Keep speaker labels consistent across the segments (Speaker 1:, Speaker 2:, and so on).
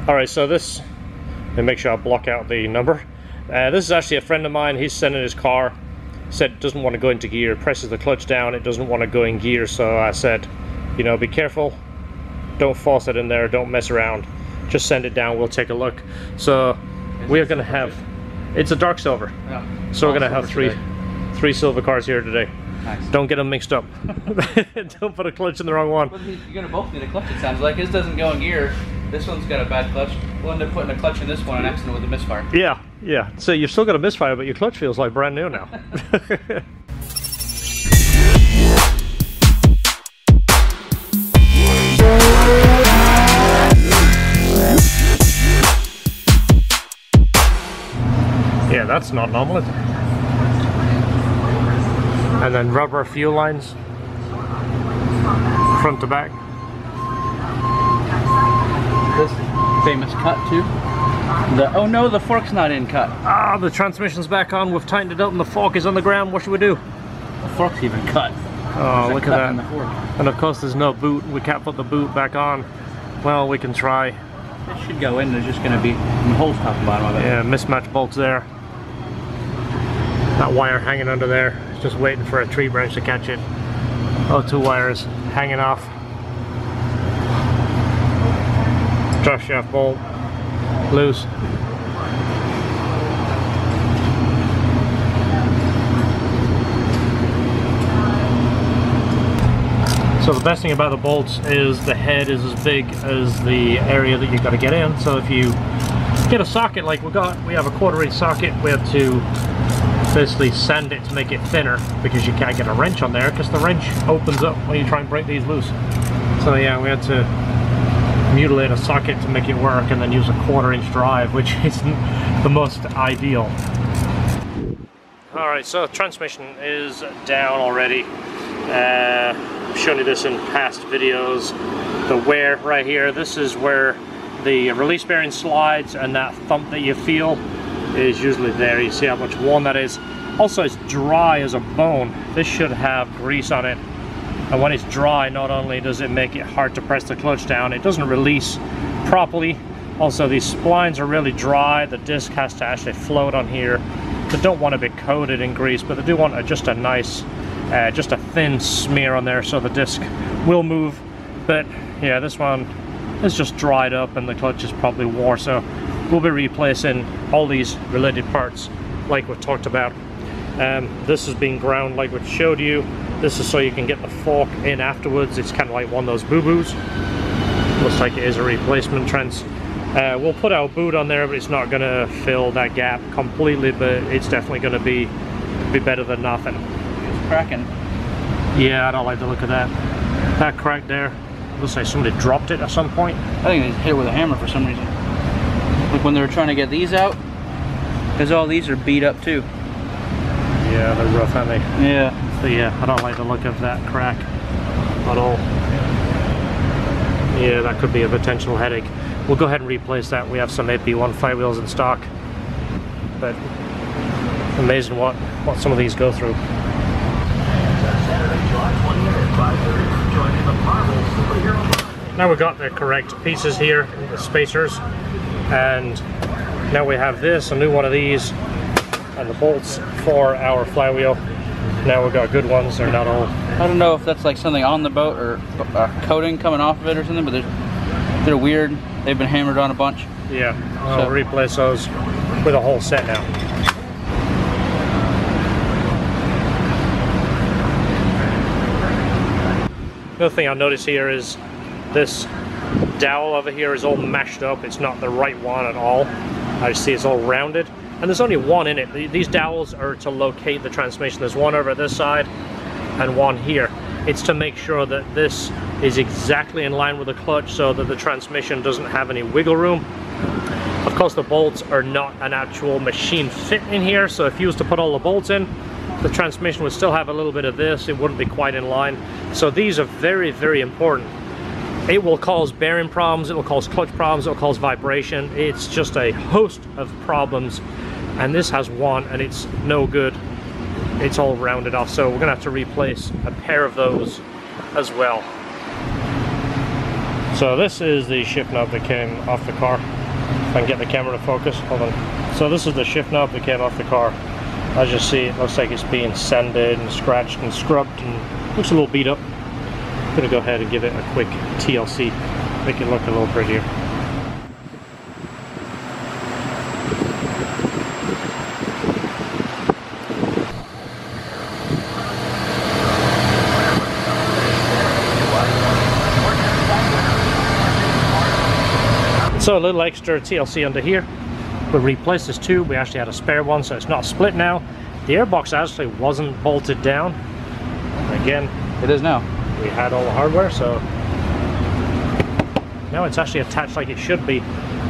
Speaker 1: Alright, so this, and make sure I block out the number. This is actually a friend of mine. He's sending his car, said it doesn't want to go into gear, presses the clutch down, it doesn't want to go in gear. So I said, you know, be careful, don't force it in there, don't mess around, just send it down, we'll take a look. So we're going to have, it's a dark silver, yeah. So we're going to have three silver cars here today. Nice. Don't get them mixed up. Don't put a clutch in the wrong one.
Speaker 2: Well, you're going to both need a clutch, it sounds like. His doesn't go in gear. This one's got a bad clutch. We'll end up putting a clutch in this one and accident with a misfire.
Speaker 1: Yeah, yeah. So you've still got a misfire, but your clutch feels like brand new now. Yeah, that's not normal, is it? And then rubber fuel lines, front to back.
Speaker 2: This famous cut too. Oh no, the fork's not in cut.
Speaker 1: Ah, the transmission's back on. We've tightened it up and the fork is on the ground. What should we do?
Speaker 2: The fork's even cut.
Speaker 1: Oh, look at that. And of course there's no boot. We can't put the boot back on. Well, we can try.
Speaker 2: It should go in. There's just going to be holes top and bottom of it.
Speaker 1: Yeah, mismatched bolts there. That wire hanging under there. Just waiting for a tree branch to catch it. Oh, two wires hanging off. Draft shaft bolt loose. So the best thing about the bolts is the head is as big as the area that you've got to get in. So if you get a socket like we have a 1/4 inch socket, we have to basically sand it to make it thinner because you can't get a wrench on there because the wrench opens up when you try and break these loose. So yeah, we had to mutilate a socket to make it work and then use a 1/4 inch drive, which isn't the most ideal. Alright, so transmission is down already. I've shown you this in past videos. The wear right here, this is where the release bearing slides, and that thump that you feel is usually there. You see how much worn that is. Also, it's dry as a bone. This should have grease on it, and when it's dry, not only does it make it hard to press the clutch down, it doesn't release properly. Also, these splines are really dry. The disc has to actually float on here. They don't want to be coated in grease, but they do want just a nice, just a thin smear on there so the disc will move. But yeah, this one is just dried up and the clutch is probably wore, so we'll be replacing all these related parts like we talked about. This has been ground like we showed you. This is so you can get the fork in afterwards. It's kind of like one of those boo-boos. Looks like it is a replacement trans. We'll put our boot on there, but it's not going to fill that gap completely, but it's definitely going to be better than nothing.
Speaker 2: It's cracking.
Speaker 1: Yeah, I don't like the look of that. That crack there, looks like somebody dropped it at some point.
Speaker 2: I think they hit it with a hammer for some reason. Like when they were trying to get these out, because all these are beat up too.
Speaker 1: Yeah, they're rough, aren't they?
Speaker 2: Yeah.
Speaker 1: So yeah, I don't like the look of that crack at all. Yeah, that could be a potential headache. We'll go ahead and replace that. We have some AP1 flywheels in stock, but amazing what some of these go through. Now we've got the correct pieces here, the spacers, and now we have this, a new one of these, and the bolts for our flywheel. Now we've got good ones. They're not all.
Speaker 2: I don't know if that's like something on the boat or a coating coming off of it or something, but they're weird. They've been hammered on a bunch.
Speaker 1: Yeah, I'll replace those with a whole set now. The other thing I notice here is this dowel over here is all mashed up. It's not the right one at all. I see it's all rounded, and there's only one in it. These dowels are to locate the transmission. There's one over this side and one here. It's to make sure that this is exactly in line with the clutch so that the transmission doesn't have any wiggle room. Of course, the bolts are not an actual machine fit in here, so if you was to put all the bolts in, the transmission would still have a little bit of this. It wouldn't be quite in line. So these are very, very important. It will cause bearing problems, it will cause clutch problems, it will cause vibration. It's just a host of problems, and this has one, and it's no good. It's all rounded off, so we're gonna have to replace a pair of those as well. So this is the shift knob that came off the car. I can get the camera to focus. Hold on. So this is the shift knob that came off the car. As you see, it looks like it's being sanded and scratched and scrubbed and looks a little beat up. I'm gonna go ahead and give it a quick TLC, make it look a little prettier. So a little extra TLC under here. We replaced this tube. We actually had a spare one, so it's not split now. The airbox actually wasn't bolted down. Again,
Speaker 2: It is now.
Speaker 1: we had all the hardware, so now it's actually attached like it should be.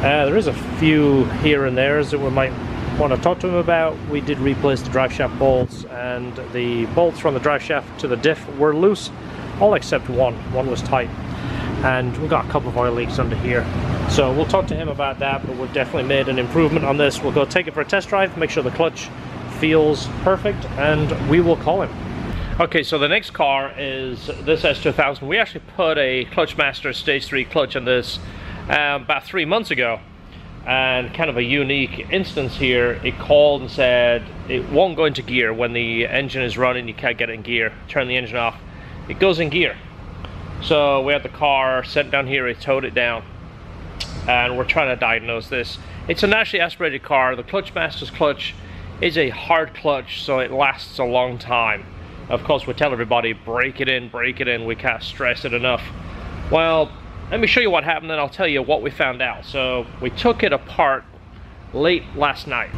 Speaker 1: There is a few here and there's that we might want to talk to them about. We did replace the drive shaft bolts, and the bolts from the drive shaft to the diff were loose, all except one. One was tight. And we've got a couple of oil leaks under here. So we'll talk to him about that, but we've definitely made an improvement on this. We'll go take it for a test drive, make sure the clutch feels perfect, and we will call him. Okay, so the next car is this S2000. We actually put a Clutchmaster Stage 3 clutch on this about 3 months ago. And kind of a unique instance here, it called and said it won't go into gear. When the engine is running, you can't get it in gear. Turn the engine off, it goes in gear. So we had the car sent down here, it towed it down, and we're trying to diagnose this. It's a naturally aspirated car. The Clutchmaster's clutch is a hard clutch, so it lasts a long time. Of course, we tell everybody, break it in, we can't stress it enough. Well, let me show you what happened, and I'll tell you what we found out. So we took it apart late last night.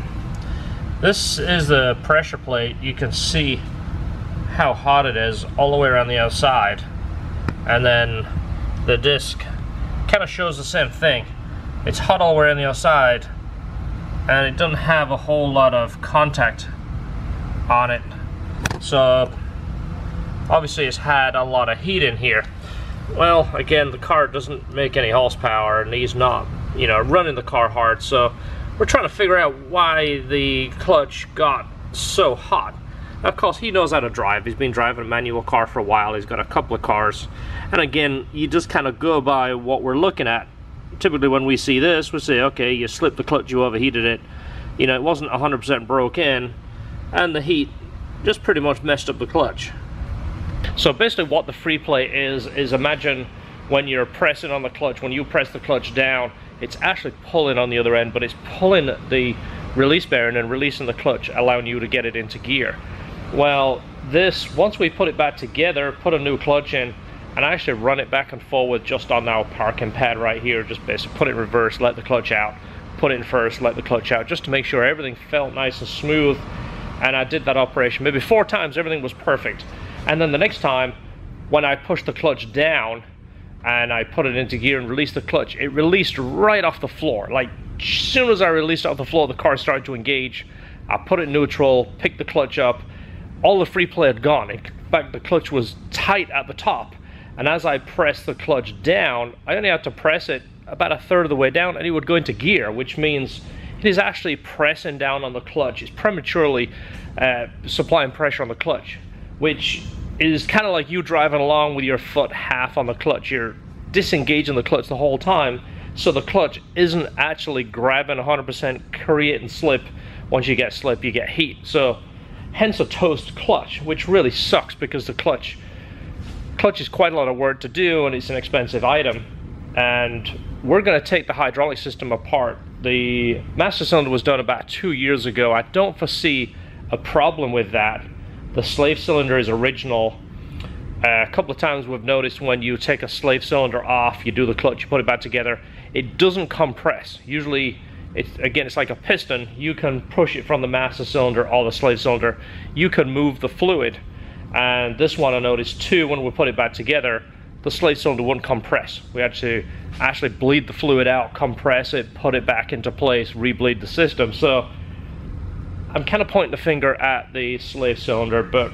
Speaker 1: This is the pressure plate. You can see how hot it is all the way around the outside. And then the disc kind of shows the same thing. It's hot all the way around the outside, and it doesn't have a whole lot of contact on it. So obviously it's had a lot of heat in here. Well, again, the car doesn't make any horsepower, and he's not, you know, running the car hard. So we're trying to figure out why the clutch got so hot. Now, of course, he knows how to drive. He's been driving a manual car for a while. He's got a couple of cars. And again, you just kind of go by what we're looking at. Typically when we see this, we say, okay, you slipped the clutch, you overheated it. You know, it wasn't 100% broke in, and the heat just pretty much messed up the clutch. So basically what the free play is imagine when you're pressing on the clutch, when you press the clutch down, it's actually pulling on the other end, but it's pulling the release bearing and releasing the clutch, allowing you to get it into gear. Well, this, once we put it back together, put a new clutch in, and actually run it back and forward just on our parking pad right here, just basically put it in reverse, let the clutch out, put it in first, let the clutch out, just to make sure everything felt nice and smooth. And I did that operation maybe 4 times, everything was perfect. And then the next time, when I pushed the clutch down and I put it into gear and released the clutch, it released right off the floor. Like, as soon as I released it off the floor, the car started to engage. I put it in neutral, picked the clutch up, all the free play had gone. In fact, the clutch was tight at the top. And as I pressed the clutch down, I only had to press it about 1/3 of the way down, and it would go into gear, which means it is actually pressing down on the clutch. It's prematurely supplying pressure on the clutch, which is kind of like you driving along with your foot half on the clutch. You're disengaging the clutch the whole time, so the clutch isn't actually grabbing 100%, creating slip. Once you get slip, you get heat. So hence a toast clutch, which really sucks because the clutch is quite a lot of work to do, and it's an expensive item. And we're going to take the hydraulic system apart. The master cylinder was done about 2 years ago. I don't foresee a problem with that. The slave cylinder is original. A couple of times we've noticed when you take a slave cylinder off, you do the clutch, you put it back together, it doesn't compress. Usually, it's like a piston. You can push it from the master cylinder or the slave cylinder. You can move the fluid. And this one I noticed too, when we put it back together, the slave cylinder wouldn't compress. We had to actually bleed the fluid out, compress it, put it back into place, re-bleed the system. So I'm kind of pointing the finger at the slave cylinder, but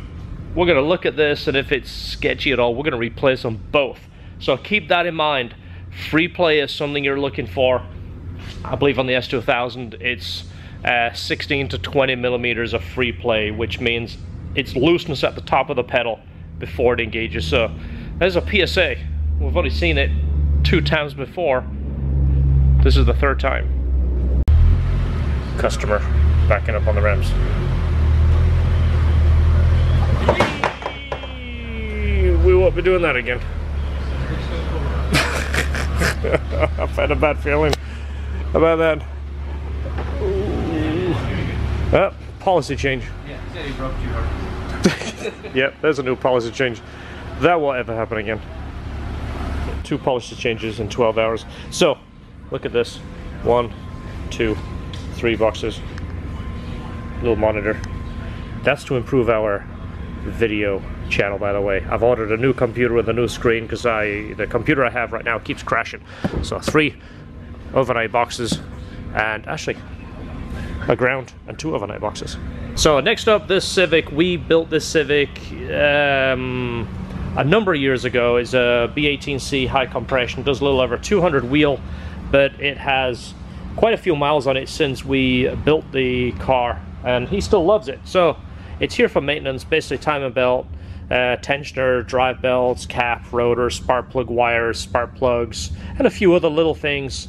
Speaker 1: we're going to look at this, and if it's sketchy at all, we're going to replace them both. So keep that in mind. Free play is something you're looking for. I believe on the S2000 it's 16 to 20 millimeters of free play, which means it's looseness at the top of the pedal before it engages. So there's a PSA. We've already seen it 2 times before. This is the 3rd time. customer backing up on the ramps. We won't be doing that again. I've had a bad feeling about that. Policy change.
Speaker 2: Yeah, he said he broke too hard.
Speaker 1: Yep, there's a new policy change. That won't ever happen again. 2 policy changes in 12 hours. So, look at this. 1, 2, 3 boxes. Little monitor. That's to improve our video channel, by the way. I've ordered a new computer with a new screen because the computer I have right now keeps crashing. So 3 overnight boxes, and actually a ground and 2 overnight boxes. So next up, this Civic. We built this Civic a number of years ago. It's a B18C high compression, does a little over 200 wheel, but it has quite a few miles on it since we built the car, and he still loves it. So it's here for maintenance, basically timing belt, tensioner, drive belts, cap, rotor, spark plug wires, spark plugs, and a few other little things.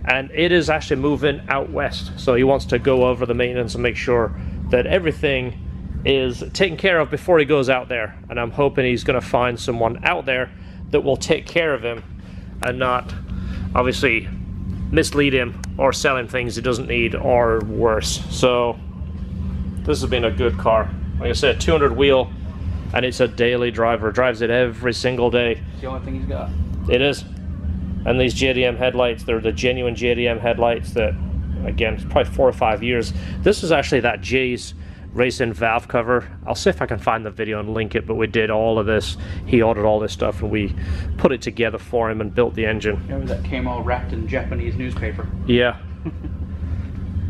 Speaker 1: And it is actually moving out west, so he wants to go over the maintenance and make sure that everything is taken care of before he goes out there. And I'm hoping he's going to find someone out there that will take care of him and not obviously mislead him or sell him things he doesn't need or worse. So this has been a good car. Like I said, 200 wheel, and it's a daily driver. Drives it every single day.
Speaker 2: It's the only thing he's got.
Speaker 1: It is. And these JDM headlights, they're the genuine JDM headlights that, again, it's probably 4 or 5 years. This is actually that Jay's racing valve cover. I'll see if I can find the video and link it, but we did all of this. He ordered all this stuff and we put it together for him and built the engine.
Speaker 2: Remember that came all wrapped in Japanese newspaper?
Speaker 1: Yeah.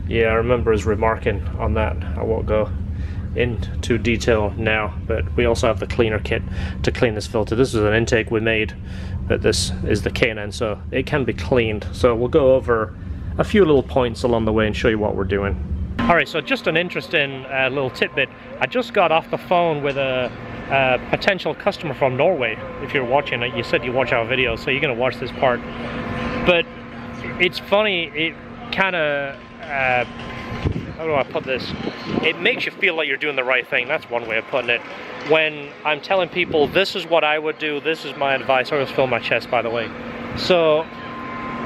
Speaker 1: Yeah, I remember his remarking on that. I won't go into detail now, but we also have the cleaner kit to clean this filter. This is an intake we made, but this is the K&N, so it can be cleaned. So we'll go over a few little points along the way and show you what we're doing. Alright, so just an interesting little tidbit. I just got off the phone with a potential customer from Norway. If you're watching it, you said you watch our videos, so you're going to watch this part. But it's funny, it kind of, how do I put this? It makes you feel like you're doing the right thing. That's one way of putting it. When I'm telling people, this is what I would do, this is my advice. I always fill my chest, by the way. So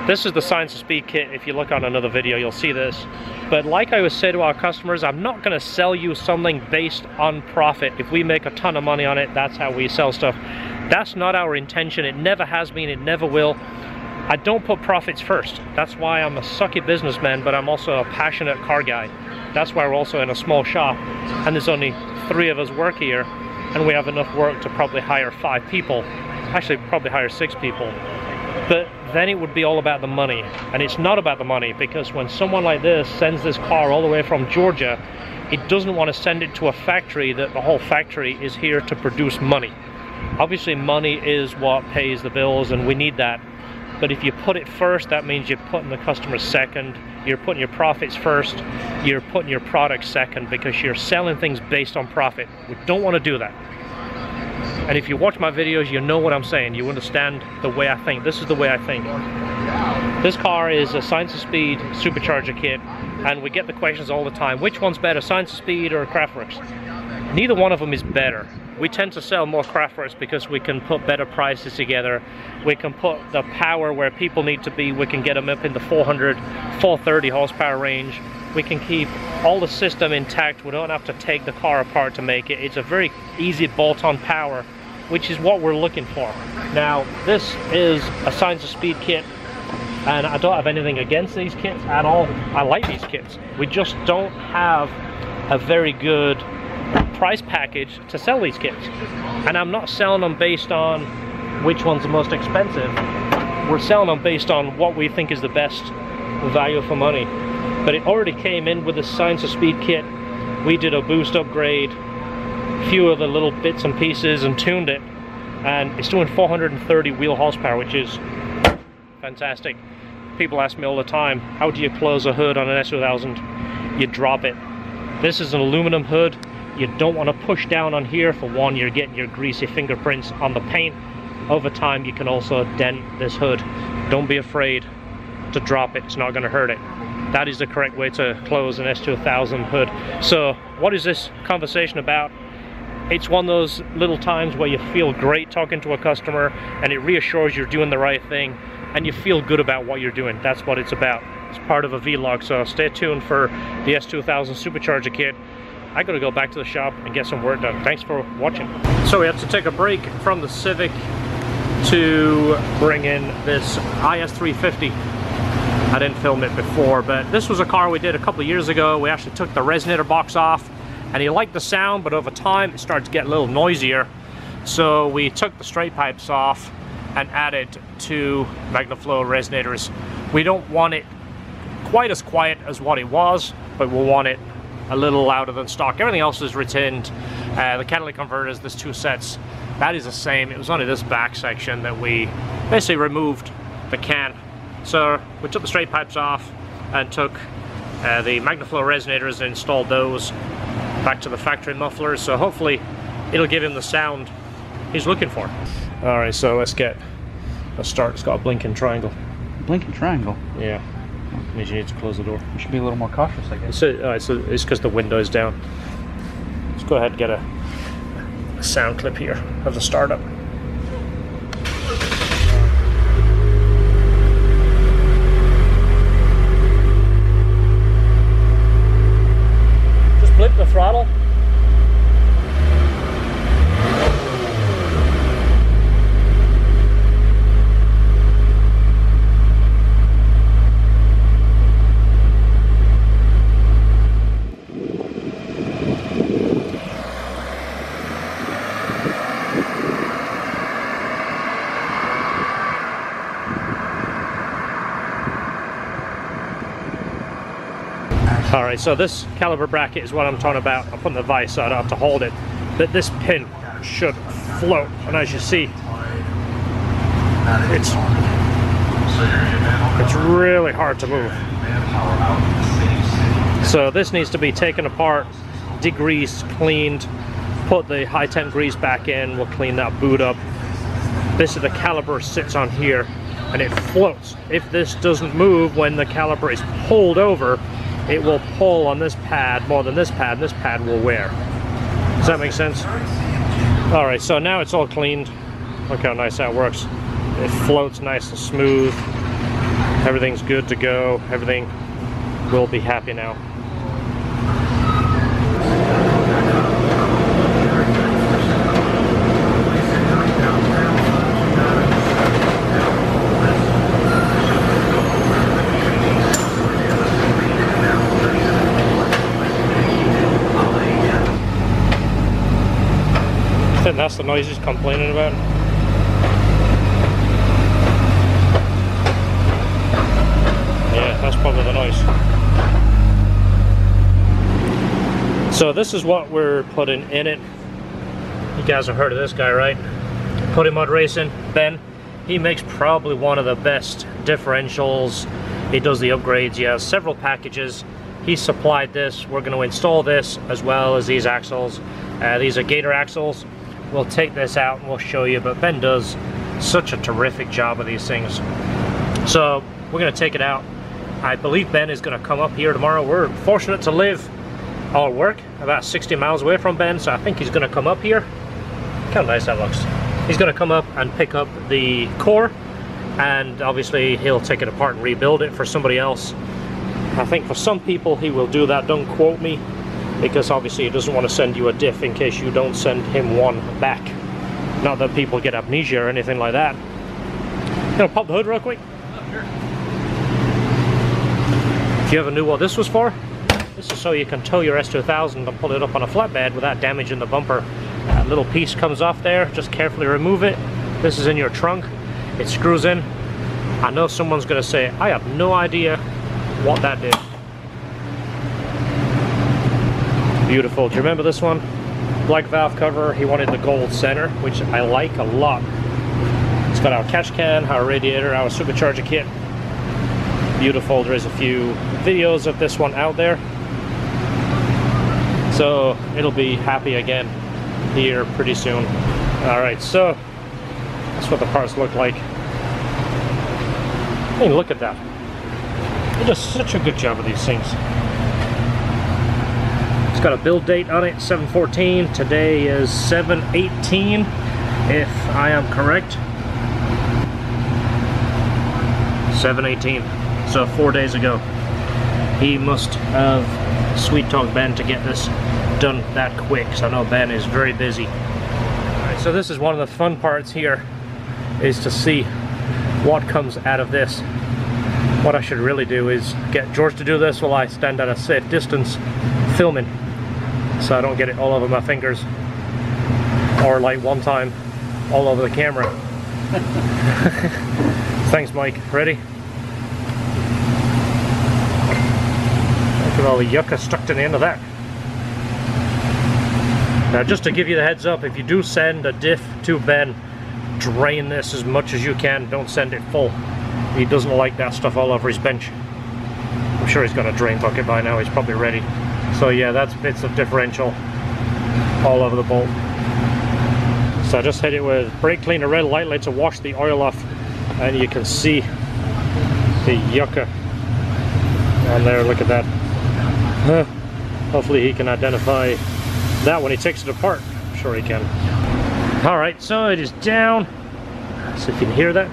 Speaker 1: this is the Science of Speed kit. If you look on another video, you'll see this. But like I always say to our customers, I'm not going to sell you something based on profit. If we make a ton of money on it, that's how we sell stuff. That's not our intention. It never has been. It never will. I don't put profits first. That's why I'm a sucky businessman, but I'm also a passionate car guy. That's why we're also in a small shop, and there's only 3 of us work here, and we have enough work to probably hire 5 people. Actually, probably hire 6 people. But then it would be all about the money, and it's not about the money, because when someone like this sends this car all the way from Georgia, it doesn't want to send it to a factory that the whole factory is here to produce money. Obviously money is what pays the bills, and we need that. But if you put it first, that means you're putting the customer second, you're putting your profits first, you're putting your product second, because you're selling things based on profit. We don't want to do that. And if you watch my videos, you know what I'm saying. You understand the way I think. This is the way I think. This car is a Science of Speed supercharger kit, and we get the questions all the time. Which one's better, Science of Speed or Kraftwerks? Neither one of them is better. We tend to sell more Kraftwerks because we can put better prices together. We can put the power where people need to be. We can get them up in the 400, 430 horsepower range. We can keep all the system intact. We don't have to take the car apart to make it. It's a very easy bolt-on power, which is what we're looking for. Now, this is a Science of Speed kit, and I don't have anything against these kits at all. I like these kits. We just don't have a very good price package to sell these kits. And I'm not selling them based on which one's the most expensive. We're selling them based on what we think is the best value for money. But it already came in with the Science of Speed kit. We did a boost upgrade, a few of the little bits and pieces, and tuned it, and it's doing 430 wheel horsepower, which is fantastic. People ask me all the time, how do you close a hood on an S2000? You drop it. This is an aluminum hood. You don't want to push down on here. For one, you're getting your greasy fingerprints on the paint. Over time, you can also dent this hood. Don't be afraid to drop it. It's not going to hurt it. That is the correct way to close an S2000 hood. So what is this conversation about? It's one of those little times where you feel great talking to a customer and it reassures you're doing the right thing and you feel good about what you're doing. That's what it's about. It's part of a vlog, so stay tuned for the S2000 supercharger kit. I gotta go back to the shop and get some work done. Thanks for watching. So we have to take a break from the Civic to bring in this IS350. I didn't film it before, but this was a car we did a couple of years ago. We actually took the resonator box off and he liked the sound, but over time it started to get a little noisier. So we took the straight pipes off and added 2 MagnaFlow resonators. We don't want it quite as quiet as what it was, but we'll want it a little louder than stock. Everything else is retained. The catalytic converters, there's 2 sets. That is the same. It was only this back section that we basically removed the can. So we took the straight pipes off and took the MagnaFlow resonators and installed those back to the factory mufflers. So hopefully it'll give him the sound he's looking for. All right, so let's get a start. It's got a blinking triangle.
Speaker 2: Blinking triangle?
Speaker 1: Yeah. Means you need to close the door.
Speaker 2: You should be a little more cautious, I guess.
Speaker 1: It's because the window's down. Let's go ahead and get a sound clip here of the startup. Just flip the throttle. Alright, so this caliper bracket is what I'm talking about. I'm putting the vise so I don't have to hold it. But this pin should float, and as you see, it's really hard to move. So this needs to be taken apart, degreased, cleaned, put the high temp grease back in, we'll clean that boot up. This is the caliper sits on here and it floats. If this doesn't move when the caliper is pulled over, it will pull on this pad more than this pad, and this pad will wear. Does that make sense? All right, so now it's all cleaned. Look how nice that works. It floats nice and smooth. Everything's good to go. Everything will be happy now. And that's the noise he's complaining about. Yeah, that's probably the noise. So this is what we're putting in it. You guys have heard of this guy, right? Putty Mud Racing, Ben. He makes probably one of the best differentials. He does the upgrades. He has several packages. He supplied this. We're going to install this as well as these axles. These are Gator axles. We'll take this out and we'll show you, but Ben does such a terrific job of these things. So we're going to take it out. I believe Ben is going to come up here tomorrow. We're fortunate to live or work about 60 miles away from Ben, so I think he's going to come up here. Look how nice that looks. He's going to come up and pick up the core, and obviously he'll take it apart and rebuild it for somebody else. I think for some people he will do that. Don't quote me, because obviously he doesn't want to send you a diff in case you don't send him one back. Not that people get amnesia or anything like that. You gonna pop the hood real quick?
Speaker 2: Oh, sure.
Speaker 1: If you ever knew what this was for, this is so you can tow your S2000 and pull it up on a flatbed without damaging the bumper. That little piece comes off there, just carefully remove it. This is in your trunk, it screws in. I know someone's gonna say, I have no idea what that did. Beautiful. Do you remember this one? Black valve cover. He wanted the gold center, which I like a lot. It's got our catch can, our radiator, our supercharger kit. Beautiful. There is a few videos of this one out there, so it'll be happy again here pretty soon. All right, so that's what the parts look like. I mean, look at that. He does such a good job of these things. It's got a build date on it, 7/14. Today is 7/18, if I am correct. 7/18, so 4 days ago. He must have sweet talked Ben to get this done that quick, so I know Ben is very busy. Alright, so this is one of the fun parts here, is to see what comes out of this. What I should really do is get George to do this while I stand at a safe distance filming, so I don't get it all over my fingers, or like one time all over the camera. Thanks, Mike. Ready? Look at all the yucca stuck to the end of that. Now, just to give you the heads up, if you do send a diff to Ben, drain this as much as you can. Don't send it full. He doesn't like that stuff all over his bench. I'm sure he's got a drain bucket by now. He's probably ready. So yeah, that's bits of differential all over the bolt. So I just hit it with brake cleaner red lightly to wash the oil off, and you can see the yucca on there. Look at that. Hopefully he can identify that when he takes it apart. I'm sure he can. Alright, so it is down. So if you can hear that.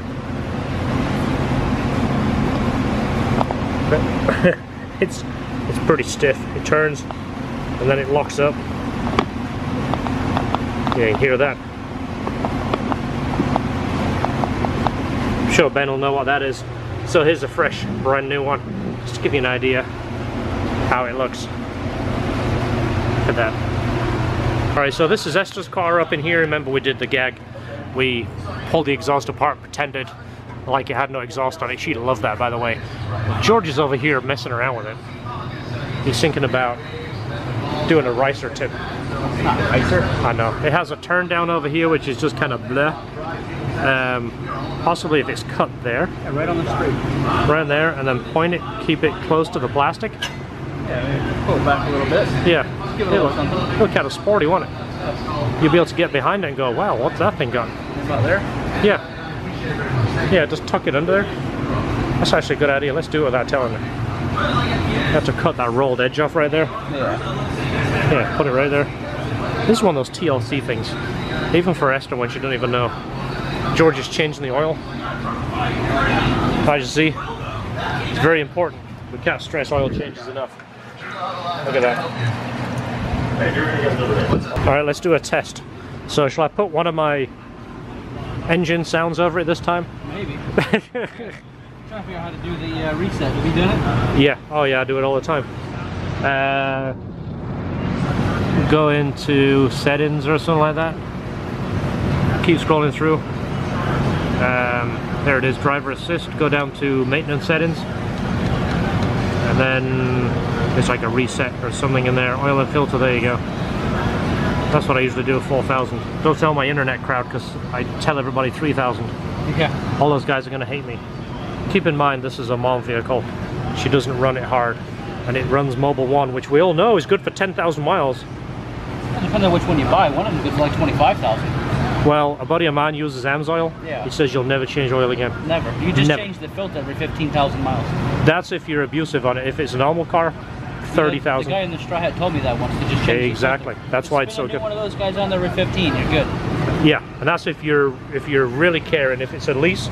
Speaker 1: It's pretty stiff. It turns and then it locks up. Yeah, you can hear that. I'm sure Ben will know what that is. So here's a fresh, brand new one. Just to give you an idea how it looks. Look at that. Alright, so this is Esther's car up in here. Remember, we did the gag. We pulled the exhaust apart, pretended like it had no exhaust on it. She'd love that, by the way. George is over here messing around with it. He's thinking about doing a ricer tip.
Speaker 2: It's not a ricer.
Speaker 1: I know. It has a turn down over here, which is just kind of bleh. Possibly if it's cut there.
Speaker 2: Yeah, right on the straight.
Speaker 1: Right there, and then point it, keep it close to the plastic.
Speaker 2: Yeah, maybe pull it back a little bit.
Speaker 1: Yeah.
Speaker 2: Give it a little something.
Speaker 1: Look kind of sporty, won't it? You'll be able to get behind it and go, wow, what's that thing got?
Speaker 2: About there?
Speaker 1: Yeah. Yeah, just tuck it under there. That's actually a good idea. Let's do it without telling her. You have to cut that rolled edge off right there.
Speaker 2: Yeah.
Speaker 1: Yeah, put it right there. This is one of those TLC things. Even for Esther when she doesn't even know. George is changing the oil. As you see, it's very important. We can't stress oil changes enough. Look at that. Alright, let's do a test. So shall I put one of my engine sounds over it this time?
Speaker 2: Maybe. Trying to figure out how to do the reset. Have you done it?
Speaker 1: Yeah. Oh yeah, I do it all the time. Go into settings or something like that. Keep scrolling through. There it is, driver assist. Go down to maintenance settings. And then it's like a reset or something in there. Oil and filter, there you go. That's what I usually do at 4,000. Don't tell my internet crowd, because I tell everybody 3,000.
Speaker 2: Yeah.
Speaker 1: All those guys are going to hate me. Keep in mind, this is a mom vehicle. She doesn't run it hard. And it runs Mobil 1, which we all know is good for 10,000 miles.
Speaker 2: It depends on which one you buy. One of them is like 25,000.
Speaker 1: Well, a buddy of mine uses AMSOIL.
Speaker 2: Yeah.
Speaker 1: He says you'll never change oil again.
Speaker 2: Never. You just
Speaker 1: Never.
Speaker 2: change the filter every 15,000 miles.
Speaker 1: That's if you're abusive on it. If it's a normal car, 30,000.
Speaker 2: The guy in the straw hat told me that once to just change
Speaker 1: Exactly.
Speaker 2: the filter.
Speaker 1: That's why it's so good.
Speaker 2: One of those guys on there with 15, you're good.
Speaker 1: Yeah, and that's if you're really caring. If it's a lease,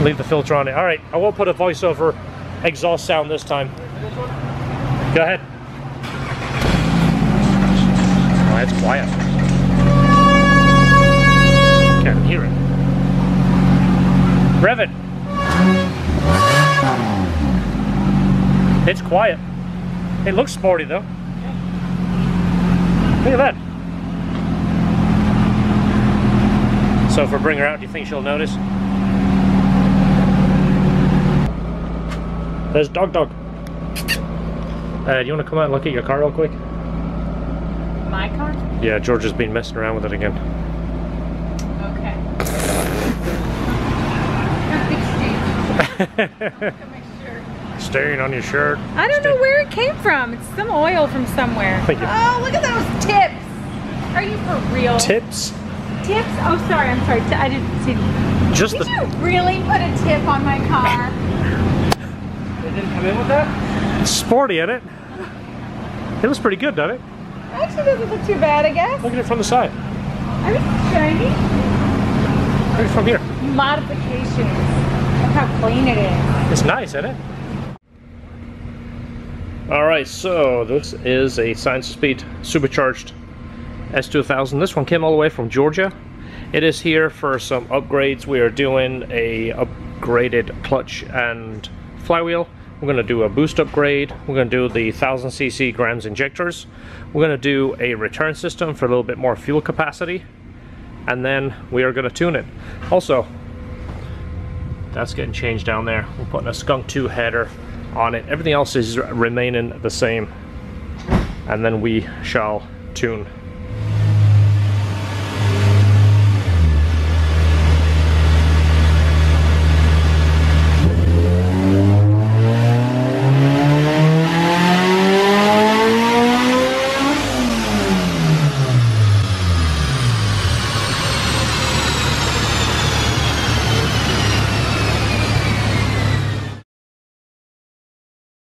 Speaker 1: leave the filter on it. All right, I won't put a voiceover exhaust sound this time. Go ahead. Oh, it's quiet. Can't hear it. Rev it. It's quiet. It looks sporty though. Look at that. So if we bring her out, do you think she'll notice? There's Dog. Do you want to come out and look at your car real quick?
Speaker 3: My car?
Speaker 1: Yeah, George has been messing around with it again.
Speaker 3: Okay.
Speaker 1: Stain on your shirt.
Speaker 3: I don't know where it came from. It's some oil from somewhere.
Speaker 1: Thank you.
Speaker 3: Oh, look at those tips. Are you for real?
Speaker 1: Tips?
Speaker 3: Tips? Oh, sorry. I'm sorry. I didn't see.
Speaker 1: Just
Speaker 3: Did you really put a tip on my car?
Speaker 2: didn't come in with that?
Speaker 1: It's sporty, isn't it? It looks pretty good, doesn't it?
Speaker 3: Actually, doesn't look too bad, I guess.
Speaker 1: Look at it from the side.
Speaker 3: I mean, it's shiny.
Speaker 1: Look at it from here.
Speaker 3: Modifications. Look how clean it is.
Speaker 1: It's nice, isn't it? Alright, so this is a Science Speed supercharged S2000. This one came all the way from Georgia. It is here for some upgrades. We are doing a upgraded clutch and flywheel. We're going to do a boost upgrade. We're going to do the 1000cc grams injectors. We're going to do a return system for a little bit more fuel capacity. And then we are going to tune it. Also, that's getting changed down there. We're putting a Skunk 2 header on it. Everything else is remaining the same. And then we shall tune